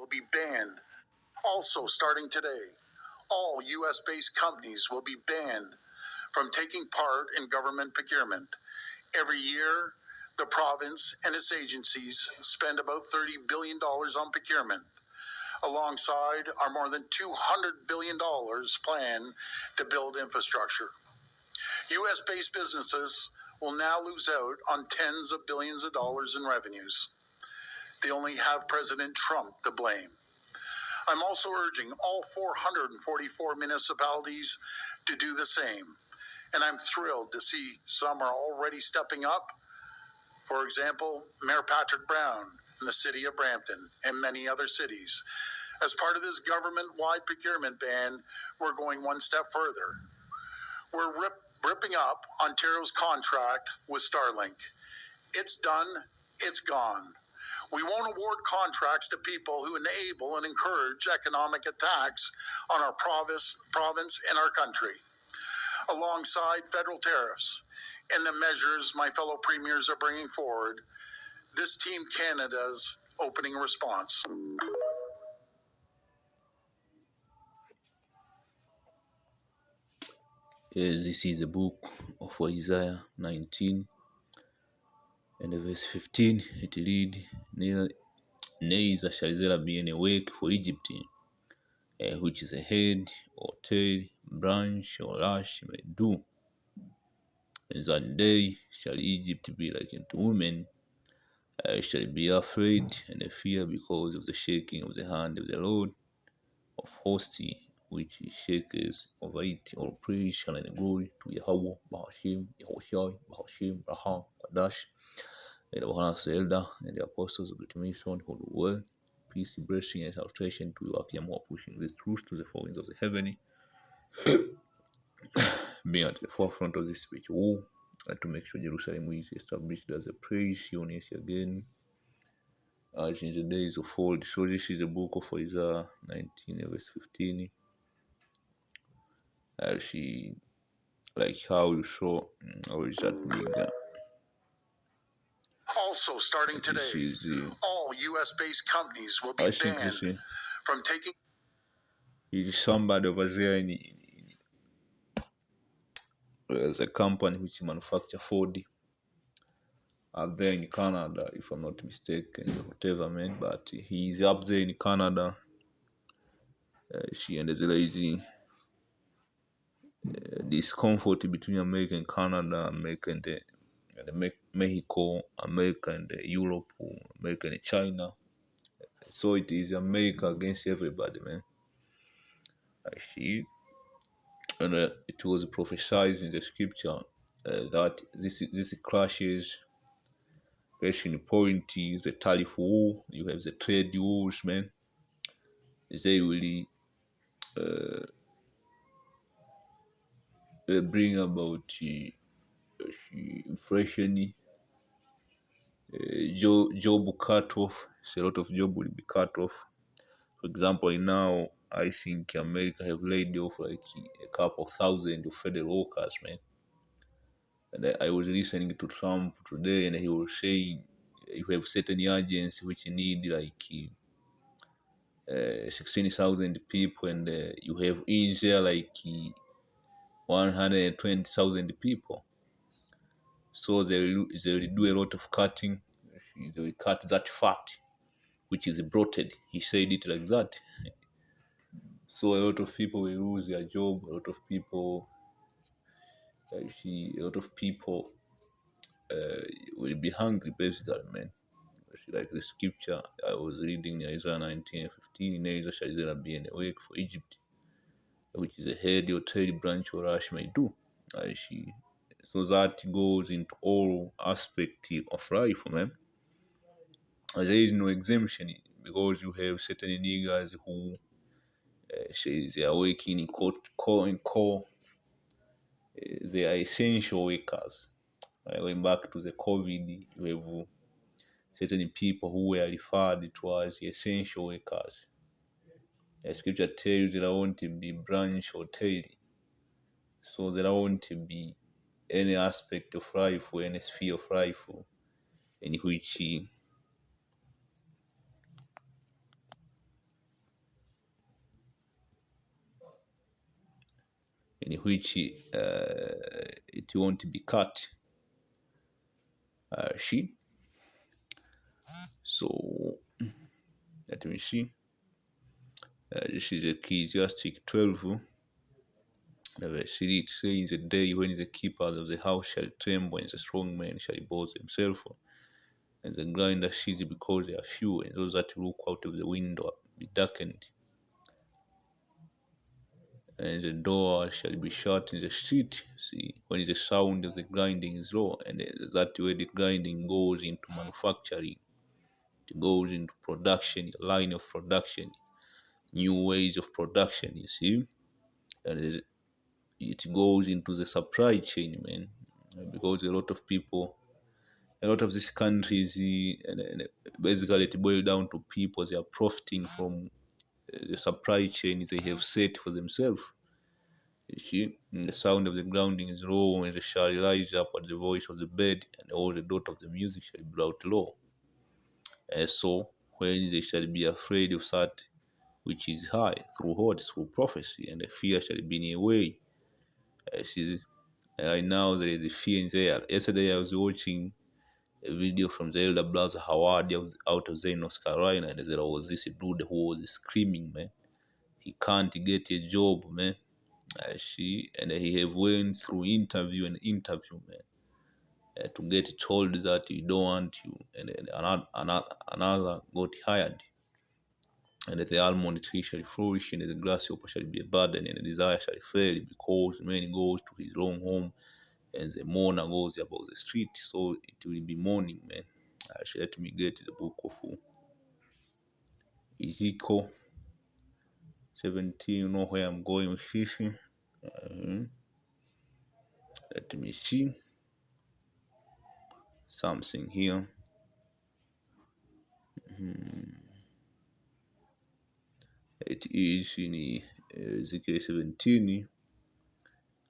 be banned. Also, starting today, all U.S.-based companies will be banned from taking part in government procurement. Every year, the province and its agencies spend about $30 billion on procurement, alongside our more than $200 billion plan to build infrastructure. U.S.-based businesses will now lose out on tens of billions of dollars in revenues. They only have President Trump to blame. I'm also urging all 444 municipalities to do the same, and I'm thrilled to see some are already stepping up. For example, Mayor Patrick Brown in the city of Brampton and many other cities. As part of this government-wide procurement ban, we're going one step further. We're ripping up Ontario's contract with Starlink. It's done, it's gone. We won't award contracts to people who enable and encourage economic attacks on our province and our country. Alongside federal tariffs and the measures my fellow premiers are bringing forward, this Team Canada's opening response. This is the book of Isaiah 19 and verse 15. It reads, neither shall there be any work for Egypt, which is a head or tail, branch or lash may do. In that day shall Egypt be like unto women, shall be afraid and fear because of the shaking of the hand of the Lord of hosts, which shakes over it. All praise shall and glory to Yahweh, Bahashim, Yahushai, Bahashim, Raha, Kadash, and the Bahanas Elder, and the apostles of the Mission who do well. Peace, blessing, and salvation to you, Akiyamo, pushing this truth to the four winds of the heaven, being at the forefront of this spiritual war, and to make sure Jerusalem is established as a praise, Sion again, as in the days of old. So this is the book of Isaiah 19 verse 15. She, like how you saw, or is that nigga? Also, starting today, all U.S.-based companies will be banned from taking. It is somebody over there in the company which manufacture Ford up there in Canada, if I'm not mistaken, whatever, man. But he's up there in Canada. She and there is discomfort between America and Canada, America and Mexico, America and Europe, America and China. So it is America against everybody, man. I see. And it was prophesied in the scripture that this clashes, question point is the tariff war. You have the trade wars, man. They will bring about inflation, job cut off. So a lot of job will be cut off. For example, now I think America have laid off like a couple thousand of federal workers, man. And I was listening to Trump today, and he was saying you have certain agencies which need like 16,000 people, and you have in there like 120,000 people. So they will do a lot of cutting. They will cut that fat, which is bloated. He said it like that. So a lot of people will lose their job. A lot of people will be hungry, basically, man. Like the scripture I was reading, Isaiah 19:15, neither shall there be any work for Egypt, which is a head or tail, branch or ash may do. So that goes into all aspects of life, man. There is no exemption because you have certain niggas who say they are working in core. They are essential workers. Going back to the COVID, you have certain people who were referred to as essential workers. The scripture tells there won't be branch or tail. So there won't be any aspect of life or any sphere of life in which in which it won't be cut. She so let me see. This is Ecclesiastic 12. Verse 3, it says, "A day when the keepers of the house shall tremble, and the strong men shall boast themselves, and the grinder cease because they are few, and those that look out of the window be darkened, and the door shall be shut in the street." See, when the sound of the grinding is low, and that way the grinding goes into manufacturing, it goes into production, line of production, new ways of production, you see, and it goes into the supply chain, man, because a lot of these countries, and basically it boils down to people, they are profiting from the supply chain they have set for themselves. You see, and the sound of the grounding is low, and they shall rise up at the voice of the bird, and all the note of the music shall be brought low. So when they shall be afraid of that which is high, through what? Through prophecy, and the fear shall be in a way. See, right now there is a fear in there. Yesterday I was watching a video from the elder brother Howard out of there in North Carolina, and there was this dude who was screaming, man. He can't get a job, man. And he have went through interview and interview, man, to get told that we don't want you, and another got hired, and the almond tree shall flourish, and the grasshopper shall be a burden, and the desire shall fail, because man goes to his own home, and the mourner goes about the street. So it will be morning, man. Let me get the book of Ezekiel 17. You know where I'm going with this. Let me see something here. It is in Ezekiel 17.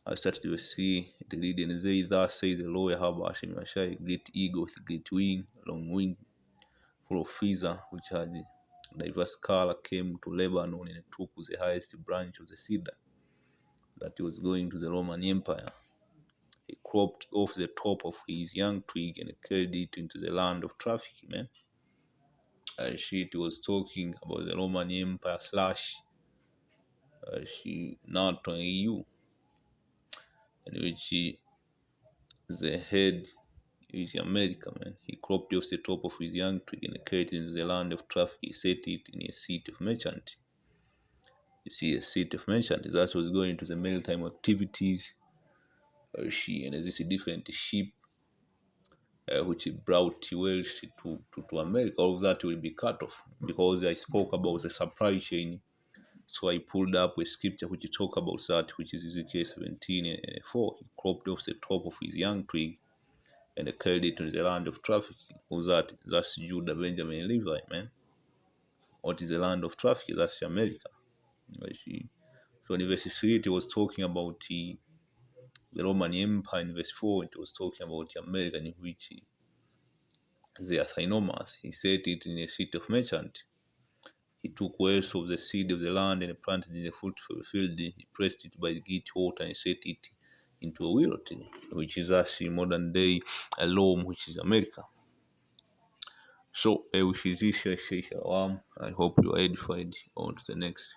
I started to see the reading, and they thus says the Lord Yahweh Hashem Yashai, great eagle with great wing, long wing, full of feather, which had diverse color, came to Lebanon and took the highest branch of the cedar that was going to the Roman Empire. He cropped off the top of his young twig and carried it into the land of trafficking, man. It was talking about the Roman Empire slash NATO and EU, in which the head is America, man. He cropped off the top of his young tree and carried it into the land of traffic. He set it in a seat of merchant. You see, a seat of merchant, that was going to the maritime activities. And this different ship which brought wealth to America. All of that will be cut off, because I spoke about the supply chain. So I pulled up a scripture which talk about that, which is Ezekiel 17:4. He cropped off the top of his young twig and carried it to the land of trafficking. Who's that? That's Judah, Benjamin, Levi, man. What is the land of trafficking? That's America. So in verse 3, it was talking about the Roman Empire. In verse 4, it was talking about America, in which they are synonymous. He set it in a seat of merchant. He took wealth of the seed of the land and planted in the fruitful field. He pressed it by the gate water and set it into a willow tree, which is actually modern day Rome, which is America. So, which is this, I hope you are edified. On to the next.